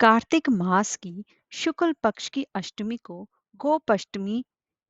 कार्तिक मास की शुक्ल पक्ष की अष्टमी को गोपष्टमी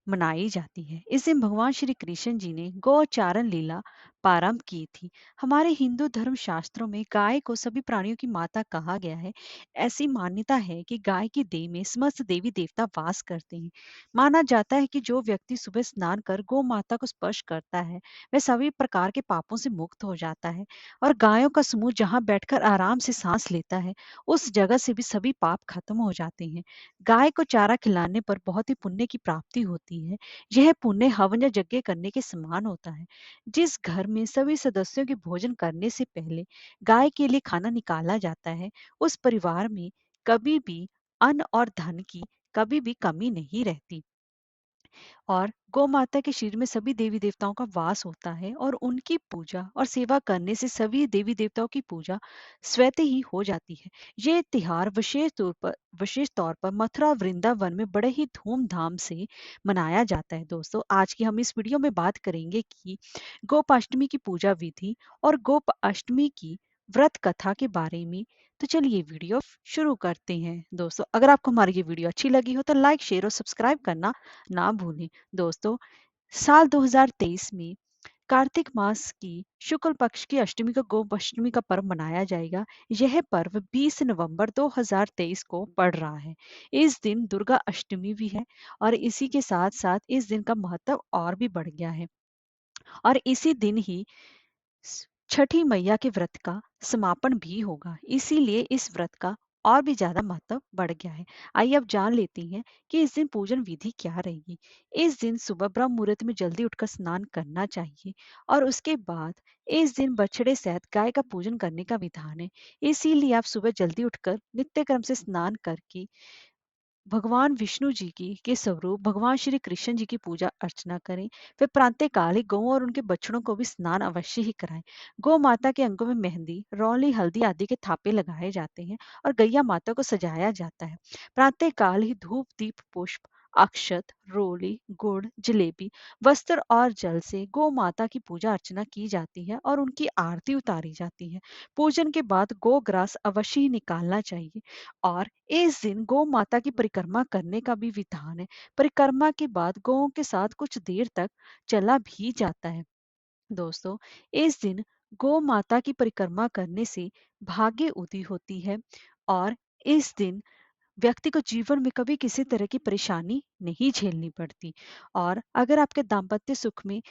मनाई जाती है। इस दिन भगवान श्री कृष्ण जी ने गौचारण लीला प्रारंभ की थी। हमारे हिंदू धर्म शास्त्रों में गाय को सभी प्राणियों की माता कहा गया है। ऐसी मान्यता है कि गाय की देह में समस्त देवी देवता वास करते हैं। माना जाता है कि जो व्यक्ति सुबह स्नान कर गौ माता को स्पर्श करता है वह सभी प्रकार के पापों से मुक्त हो जाता है और गायों का समूह जहाँ बैठकर आराम से सांस लेता है उस जगह से भी सभी पाप खत्म हो जाते हैं। गाय को चारा खिलाने पर बहुत ही पुण्य की प्राप्ति होती है। यह पुण्य हवन या यज्ञ करने के समान होता है। जिस घर में सभी सदस्यों के भोजन करने से पहले गाय के लिए खाना निकाला जाता है, उस परिवार में कभी भी अन्न और धन की कभी भी कमी नहीं रहती। और गौ माता के शरीर में सभी देवी देवताओं का वास होता है और उनकी पूजा और सेवा करने से सभी देवी देवताओं की पूजा स्वतः ही हो जाती है। ये त्योहार विशेष तौर पर मथुरा और वृंदावन में बड़े ही धूमधाम से मनाया जाता है। दोस्तों, आज की हम इस वीडियो में बात करेंगे कि गोपाष्टमी की पूजा विधि और गोपाष्टमी की व्रत कथा के बारे में। तो चलिए वीडियो शुरू करते हैं। दोस्तों, अगर आपको हमारी ये वीडियो अच्छी लगी हो तो लाइक शेयर और सब्सक्राइब करना ना भूलें। दोस्तों, साल 2023 में कार्तिक मास की शुक्ल पक्ष की अष्टमी को गोपाष्टमी का पर्व मनाया जाएगा। यह पर्व 20 नवंबर 2023 को पड़ रहा है। इस दिन दुर्गा अष्टमी भी है और इसी के साथ साथ इस दिन का महत्व और भी बढ़ गया है। और इसी दिन ही छठी मैया के व्रत का समापन भी होगा, इसीलिए इस व्रत का और भी ज्यादा महत्व बढ़ गया है। आइए अब जान लेते हैं कि इस दिन पूजन विधि क्या रहेगी। इस दिन सुबह ब्रह्म मुहूर्त में जल्दी उठकर स्नान करना चाहिए और उसके बाद इस दिन बछड़े सहित गाय का पूजन करने का विधान है। इसीलिए आप सुबह जल्दी उठकर नित्य क्रम से स्नान करके भगवान विष्णु जी की के स्वरूप भगवान श्री कृष्ण जी की पूजा अर्चना करें। फिर प्रातः काल ही गौ और उनके बछड़ों को भी स्नान अवश्य ही कराएं। गौ माता के अंगों में मेहंदी, रौली, हल्दी आदि के थापे लगाए जाते हैं और गैया माता को सजाया जाता है। प्रातः काल ही धूप, दीप, पुष्प, अक्षत, रोली, गुड़, जलेबी, वस्त्र और जल से गौ माता की पूजा अर्चना की जाती है और उनकी आरती उतारी जाती है। पूजन के बाद गौ ग्रास अवश्य ही निकालना चाहिए और इस दिन गौ माता की परिक्रमा करने का भी विधान है। परिक्रमा के बाद गौओं के साथ कुछ देर तक चला भी जाता है। दोस्तों, इस दिन गौ माता की परिक्रमा करने से भाग्य उदय होती है और इस दिन व्यक्ति को जीवन में कभी किसी तरह की परेशानी नहीं झेलनी पड़ती। और अगर आपके दाम्पत्य सुख में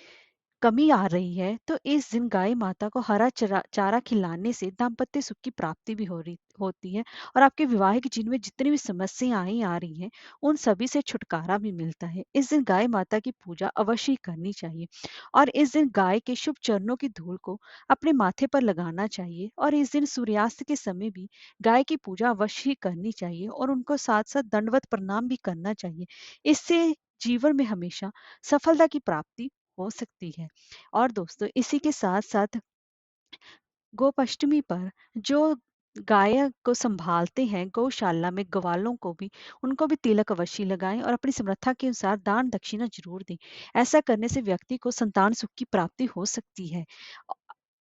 कमी आ रही है तो इस दिन गाय माता को हरा चारा खिलाने से दाम्पत्य सुख की प्राप्ति भी होती है और आपके वैवाहिक जीवन में जितनी भी समस्याएं आ रही हैं उन सभी से छुटकारा भी मिलता है। इस दिन गाय माता की पूजा अवश्य ही करनी चाहिए और इस दिन गाय के शुभ चरणों की धूल को अपने माथे पर लगाना चाहिए और इस दिन सूर्यास्त के समय भी गाय की पूजा अवश्य ही करनी चाहिए और उनको साथ साथ दंडवत प्रणाम भी करना चाहिए। इससे जीवन में हमेशा सफलता की प्राप्ति हो सकती है। और दोस्तों, इसी के साथ साथ गोपाष्टमी पर जो गाय को संभालते हैं गौशाला में ग्वालों को भी उनको भी तिलक अवश्य लगाएं और अपनी समर्था के अनुसार दान दक्षिणा जरूर दें। ऐसा करने से व्यक्ति को संतान सुख की प्राप्ति हो सकती है।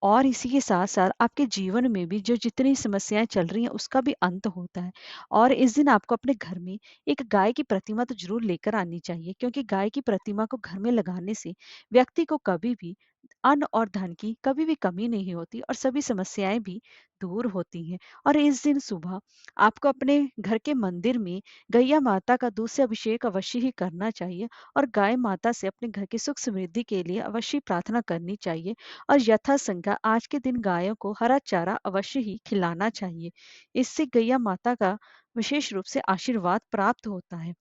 और इसी के साथ साथ आपके जीवन में भी जो जितनी समस्याएं चल रही हैं उसका भी अंत होता है। और इस दिन आपको अपने घर में एक गाय की प्रतिमा तो जरूर लेकर आनी चाहिए, क्योंकि गाय की प्रतिमा को घर में लगाने से व्यक्ति को कभी भी अन्न और धन की कभी भी कमी नहीं होती और सभी समस्याएं भी दूर होती हैं। और इस दिन सुबह आपको अपने घर के मंदिर में गैया माता का दूध से अभिषेक अवश्य ही करना चाहिए और गाय माता से अपने घर की सुख समृद्धि के लिए अवश्य प्रार्थना करनी चाहिए और यथासंख्या आज के दिन गायों को हरा चारा अवश्य ही खिलाना चाहिए। इससे गैया माता का विशेष रूप से आशीर्वाद प्राप्त होता है।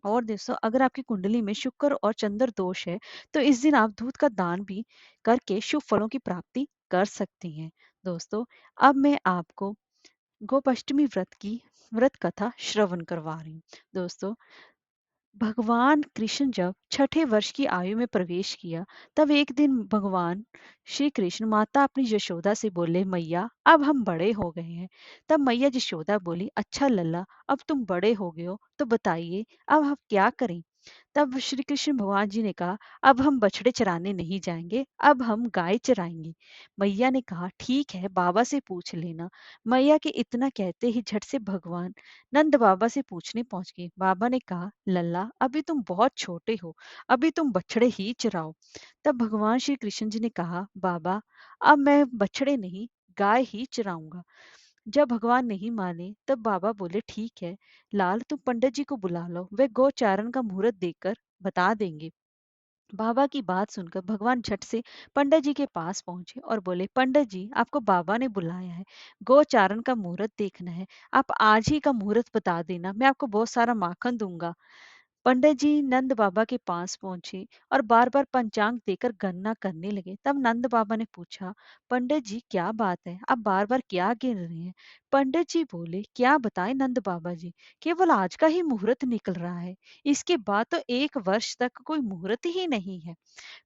और दोस्तों, अगर आपकी कुंडली में शुक्र और चंद्र दोष है तो इस दिन आप दूध का दान भी करके शुभ फलों की प्राप्ति कर सकती हैं। दोस्तों, अब मैं आपको गोपाष्टमी व्रत की व्रत कथा श्रवण करवा रही हूँ। दोस्तों, भगवान कृष्ण जब छठे वर्ष की आयु में प्रवेश किया तब एक दिन भगवान श्री कृष्ण माता अपनी यशोदा से बोले, मैया अब हम बड़े हो गए हैं। तब मैया यशोदा बोली, अच्छा लल्ला, अब तुम बड़े हो गए हो तो बताइए अब हम क्या करें। तब श्री कृष्ण भगवान जी ने कहा, अब हम बछड़े चराने नहीं जाएंगे, अब हम गाय चराएंगे। मैया ने कहा, ठीक है, बाबा से पूछ लेना। मैया के इतना कहते ही झट से भगवान नंद बाबा से पूछने पहुंच गए। बाबा ने कहा, लल्ला अभी तुम बहुत छोटे हो, अभी तुम बछड़े ही चराओ। तब भगवान श्री कृष्ण जी ने कहा, बाबा अब मैं बछड़े नहीं, गाय ही चराऊंगा। जब भगवान नहीं माने तब बाबा बोले, ठीक है लाल, तुम पंडित जी को बुला लो, वे गोचारण का मुहूर्त देकर बता देंगे। बाबा की बात सुनकर भगवान झट से पंडित जी के पास पहुंचे और बोले, पंडित जी आपको बाबा ने बुलाया है, गोचारण का मुहूर्त देखना है, आप आज ही का मुहूर्त बता देना, मैं आपको बहुत सारा माखन दूंगा। पंडित जी नंद बाबा के पास पहुंचे और बार बार पंचांग देकर गणना करने लगे। तब नंद बाबा ने पूछा, पंडित जी क्या बात है, आप बार बार क्या गिन रहे हैं? पंडित जी बोले, क्या बताएं नंद बाबा जी, केवल आज का ही मुहूर्त निकल रहा है, इसके बाद तो 1 वर्ष तक कोई मुहूर्त ही नहीं है।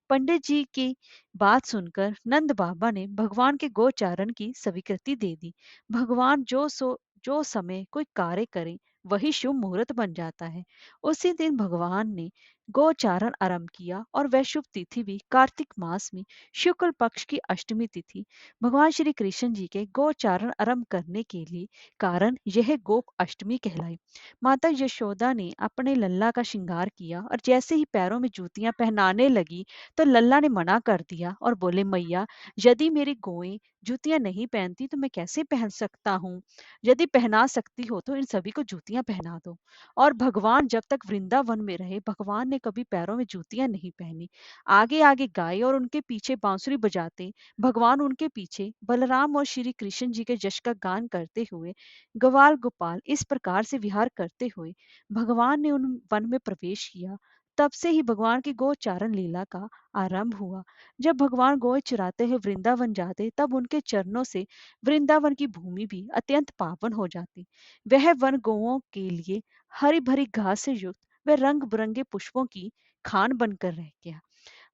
पंडित जी की बात सुनकर नंद बाबा ने भगवान के गोचारण की स्वीकृति दे दी। भगवान जो समय कोई कार्य करे वही शुभ मुहूर्त बन जाता है। उसी दिन भगवान ने गोचारण आरंभ किया और वह शुभ तिथि भी कार्तिक मास में शुक्ल पक्ष की अष्टमी तिथि। भगवान श्री कृष्ण जी के गोचारण आरंभ करने के लिए कारण यह गोप अष्टमी कहलाई। माता यशोदा ने अपने लल्ला का श्रृंगार किया और जैसे ही पैरों में जूतियां पहनाने लगी तो लल्ला ने मना कर दिया और बोले, मैया यदि मेरी गोएं जूतियां नहीं पहनती तो मैं कैसे पहन सकता हूँ? यदि पहना सकती हो तो इन सभी को जूतियां पहना दो। और भगवान जब तक वृंदावन में रहे भगवान ने कभी पैरों में जूतियां नहीं पहनी। आगे आगे गाय और उनके पीछे बांसुरी बजाते भगवान उनके पीछे बलराम और श्री कृष्ण जी के यश का गान करते हुए ग्वाल गोपाल इस प्रकार से विहार करते हुए भगवान ने उन वन में प्रवेश किया। तब से ही भगवान की गोचारण लीला का आरंभ हुआ। जब भगवान गौएं चराते हुए वृंदावन जाते तब उनके चरणों से वृंदावन की भूमि भी अत्यंत पावन हो जाती। वह वन गौओं के लिए हरी भरी घास से युक्त व रंग बिरंगे पुष्पों की खान बनकर रह गया।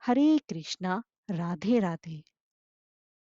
हरे कृष्णा, राधे राधे।